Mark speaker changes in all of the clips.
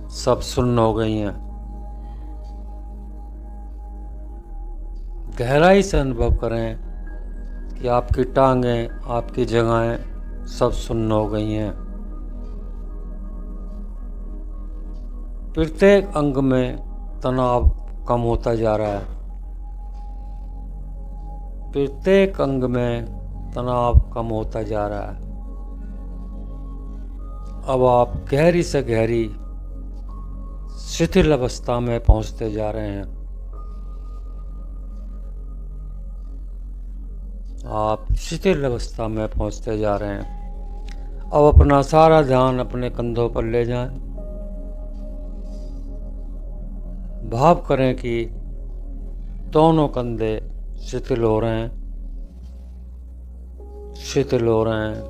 Speaker 1: सब सुन्न हो गई हैं। गहराई से अनुभव करें कि आपकी टांगें, आपकी जगहें सब सुन्न हो गई हैं। प्रत्येक अंग में तनाव कम होता जा रहा है। प्रत्येक अंग में तनाव कम होता जा रहा है। अब आप गहरी से गहरी शिथिल अवस्था में पहुंचते जा रहे हैं। आप शिथिल अवस्था में पहुंचते जा रहे हैं। अब अपना सारा ध्यान अपने कंधों पर ले जाएं। भाव करें कि दोनों कंधे शिथिल हो रहे हैं, शिथिल हो रहे हैं,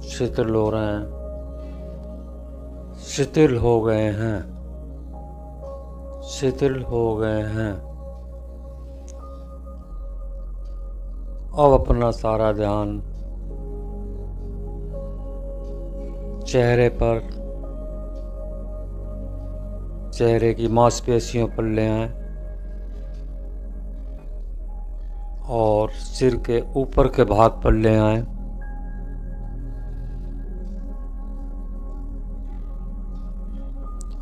Speaker 1: शिथिल हो रहे हैं, शिथिल हो गए हैं, शिथिल हो गए हैं। अब अपना सारा ध्यान चेहरे पर, चेहरे की मांसपेशियों पर ले आएं और सिर के ऊपर के भाग पर ले आएं।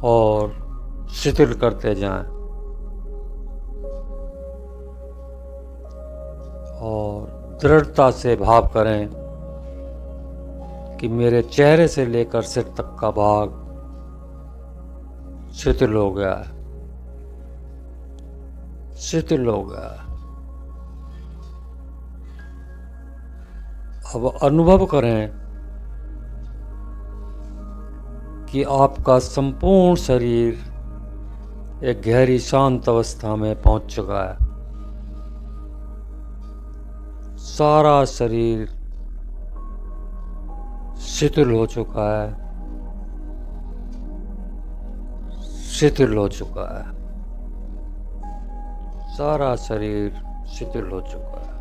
Speaker 1: और शिथिल करते जाएं और दृढ़ता से भाव करें कि मेरे चेहरे से लेकर सिर तक का भाग शिथिल हो गया है, शिथिल हो गया है। अब अनुभव करें कि आपका संपूर्ण शरीर एक गहरी शांत अवस्था में पहुंच चुका है। सारा शरीर शिथिल हो चुका है, शिथिल हो चुका है। सारा शरीर शिथिल हो चुका है।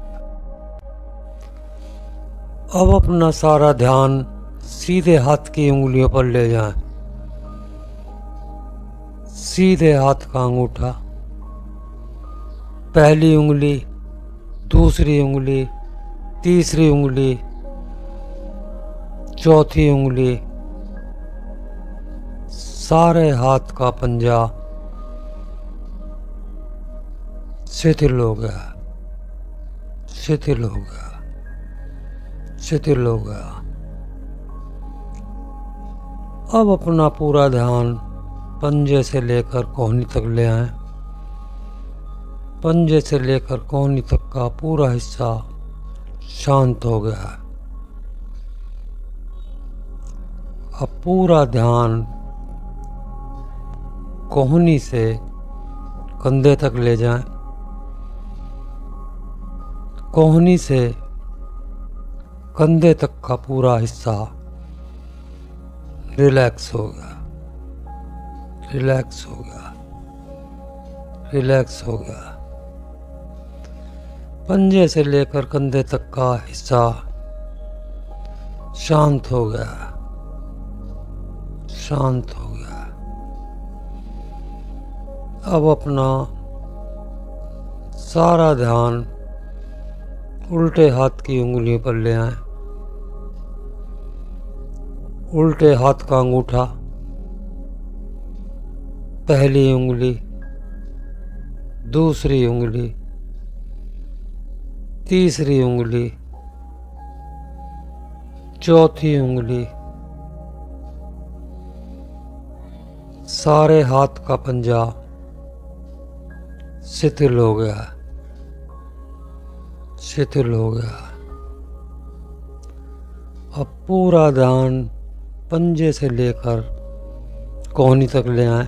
Speaker 1: अब अपना सारा ध्यान सीधे हाथ की उंगलियों पर ले जाएं। सीधे हाथ का अंगूठा, पहली उंगली, दूसरी उंगली, तीसरी उंगली, चौथी उंगली, सारे हाथ का पंजा शिथिल हो गया, शिथिल हो गया, शिथिल हो गया। अब अपना पूरा ध्यान पंजे से लेकर कोहनी तक ले आएं। पंजे से लेकर कोहनी तक का पूरा हिस्सा शांत हो गया है। अब पूरा ध्यान कोहनी से कंधे तक ले जाएं। कोहनी से कंधे तक का पूरा हिस्सा रिलैक्स हो गया, रिलैक्स हो गया, रिलैक्स हो गया। पंजे से लेकर कंधे तक का हिस्सा शांत हो गया, शांत हो गया। अब अपना सारा ध्यान उल्टे हाथ की उंगलियों पर ले आएं। उल्टे हाथ का अंगूठा, पहली उंगली, दूसरी उंगली, तीसरी उंगली, चौथी उंगली, सारे हाथ का पंजा शिथिल हो गया, शिथिल हो गया। अब पूरा ध्यान पंजे से लेकर कोहनी तक ले आएं।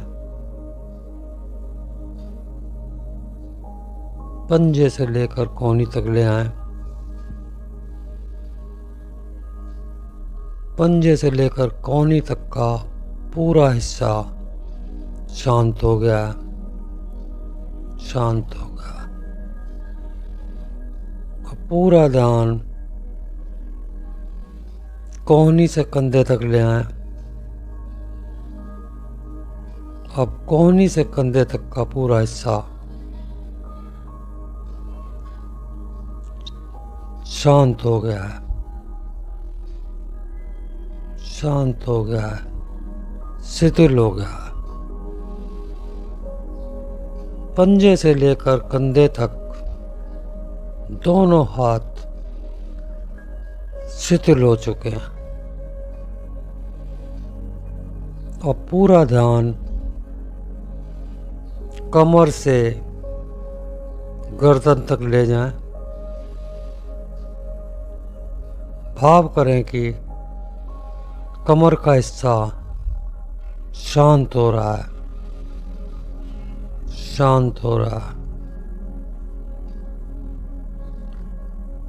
Speaker 1: पंजे से लेकर कोहनी तक ले आएं। पंजे से लेकर कोहनी तक का पूरा हिस्सा शांत हो गया, शांत हो गया। अब पूरा ध्यान कोहनी से कंधे तक ले आएं। अब कोहनी से कंधे तक का पूरा हिस्सा शांत हो गया है, शांत हो गया है, शिथिल हो गया है। पंजे से लेकर कंधे तक दोनों हाथ शिथिल हो चुके हैं। अब पूरा ध्यान कमर से गर्दन तक ले जाएं। भाव करें कि कमर का हिस्सा शांत हो रहा है, शांत हो रहा है।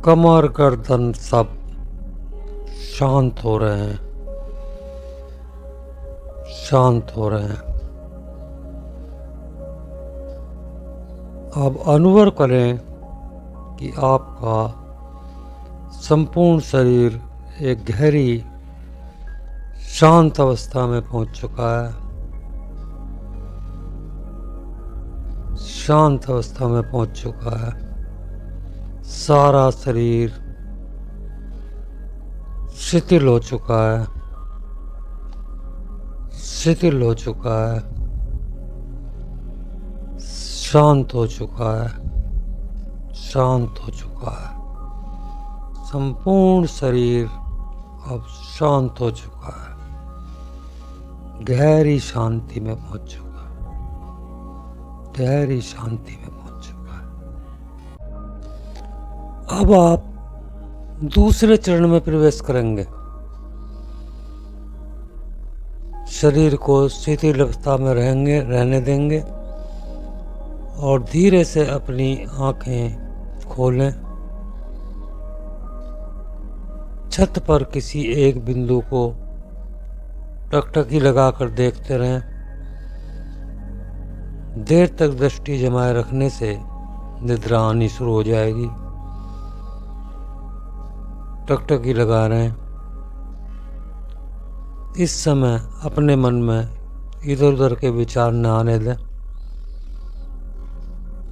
Speaker 1: कमर गर्दन सब शांत हो रहे हैं, शांत हो रहे हैं। अब अनुभव करें कि आपका संपूर्ण शरीर एक गहरी शांत अवस्था में पहुंच चुका है, शांत अवस्था में पहुंच चुका है। सारा शरीर शिथिल हो चुका है, शिथिल हो चुका है, शांत हो चुका है, शांत हो चुका है। संपूर्ण शरीर अब शांत हो चुका है, गहरी शांति में पहुंच चुका है, गहरी शांति में पहुंच चुका है। अब आप दूसरे चरण में प्रवेश करेंगे। शरीर को शिथिल अवस्था में रहने देंगे और धीरे से अपनी आंखें खोलें। छत पर किसी एक बिंदु को टकटकी लगाकर देखते रहें। देर तक दृष्टि जमाए रखने से निद्रा आनी शुरू हो जाएगी। टकटकी लगा रहे हैं। इस समय अपने मन में इधर उधर के विचार न आने दें।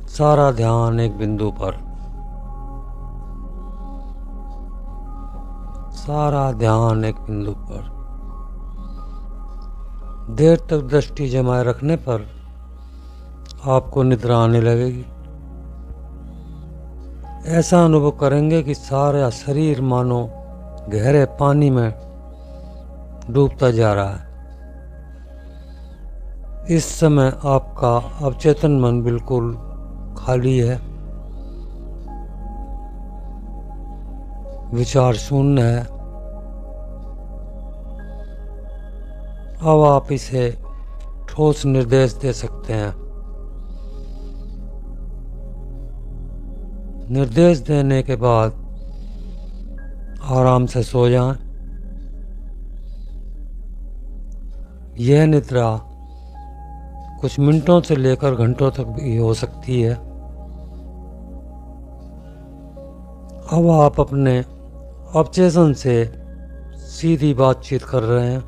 Speaker 1: सारा ध्यान एक बिंदु पर, सारा ध्यान एक बिंदु पर। देर तक दृष्टि जमाए रखने पर आपको निद्रा आने लगेगी। ऐसा अनुभव करेंगे कि सारा शरीर मानो गहरे पानी में डूबता जा रहा है। इस समय आपका अवचेतन मन बिल्कुल खाली है, विचार शून्य है। अब आप इसे ठोस निर्देश दे सकते हैं। निर्देश देने के बाद आराम से सो जाएं। यह निद्रा कुछ मिनटों से लेकर घंटों तक भी हो सकती है। अब आप अपने अवचेतन से सीधी बातचीत कर रहे हैं।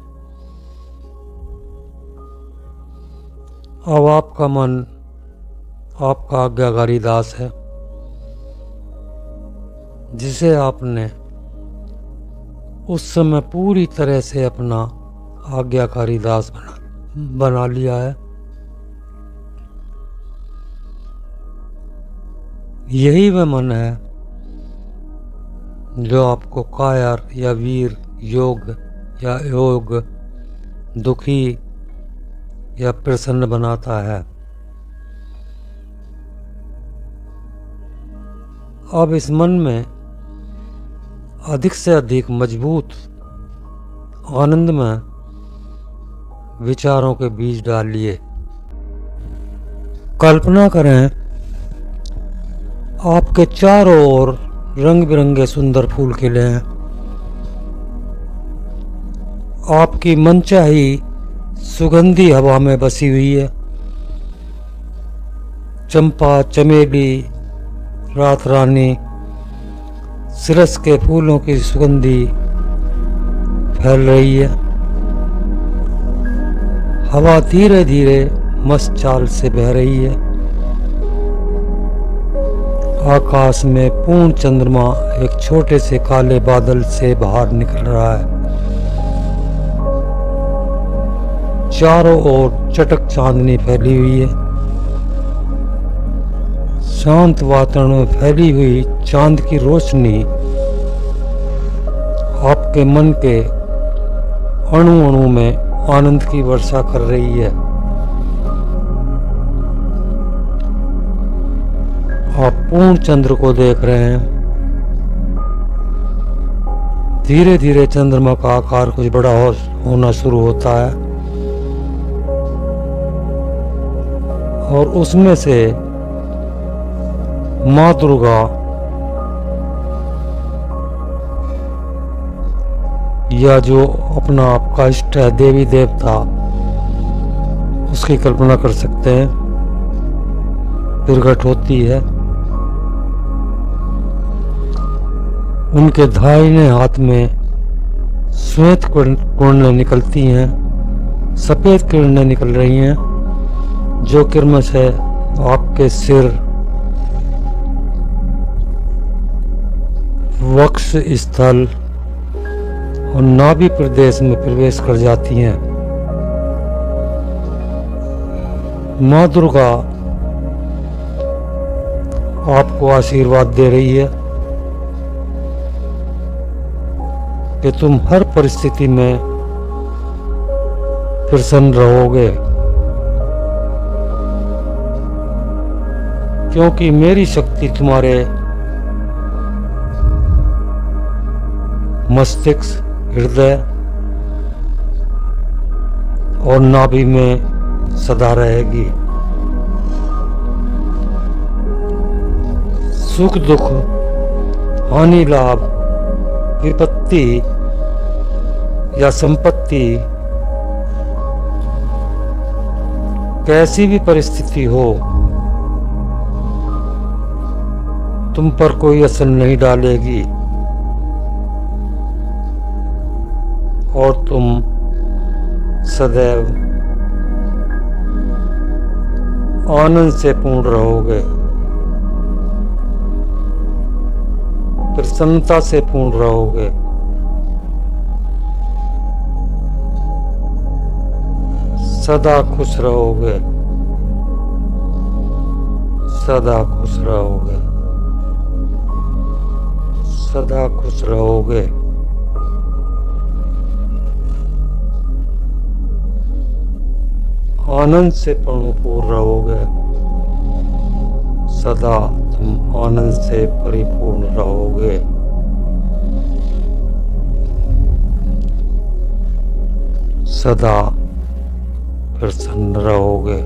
Speaker 1: अब आपका मन आपका आज्ञाकारी दास है, जिसे आपने उस समय पूरी तरह से अपना आज्ञाकारी दास बना लिया है। यही वह मन है जो आपको कायर या वीर, योग या योग, दुखी या प्रसन्न बनाता है। अब इस मन में अधिक से अधिक मजबूत आनंदमय विचारों के बीज डालिए। कल्पना करें आपके चारों ओर रंग बिरंगे सुंदर फूल खिले हैं। आपकी मनचाही सुगंधी हवा में बसी हुई है। चंपा, चमेली, रात रानी, सिरस के फूलों की सुगंधी फैल रही है। हवा धीरे धीरे मस्त चाल से बह रही है। आकाश में पूर्ण चंद्रमा एक छोटे से काले बादल से बाहर निकल रहा है। चारों ओर चटक चांदनी फैली हुई है। शांत वातावरण में फैली हुई चांद की रोशनी आपके मन के अणु अणु में आनंद की वर्षा कर रही है। आप पूर्ण चंद्र को देख रहे हैं। धीरे धीरे चंद्रमा का आकार कुछ बड़ा होना शुरू होता है और उसमें से माँ दुर्गा या जो अपना आपका इष्ट है देवी देवता, उसकी कल्पना कर सकते हैं, प्रकट होती है। उनके दाहिने हाथ में श्वेत किरणें निकलती हैं, सफेद किरणें निकल रही हैं, जो किरणों से आपके सिर, वक्ष स्थल और नाभि प्रदेश में प्रवेश कर जाती हैं। माँ दुर्गा आपको आशीर्वाद दे रही है कि तुम हर परिस्थिति में प्रसन्न रहोगे, क्योंकि मेरी शक्ति तुम्हारे मस्तिष्क, हृदय और नाभि में सदा रहेगी। सुख दुख, हानि लाभ, विपत्ति या संपत्ति, कैसी भी परिस्थिति हो, तुम पर कोई असर नहीं डालेगी और तुम सदैव आनंद से पूर्ण रहोगे, प्रसन्नता से पूर्ण रहोगे। सदा खुश रहोगे, सदा खुश रहोगे, सदा खुश रहोगे। आनंद से परिपूर्ण रहोगे, सदा तुम आनंद से परिपूर्ण रहोगे। सदा प्रसन्न रहोगे।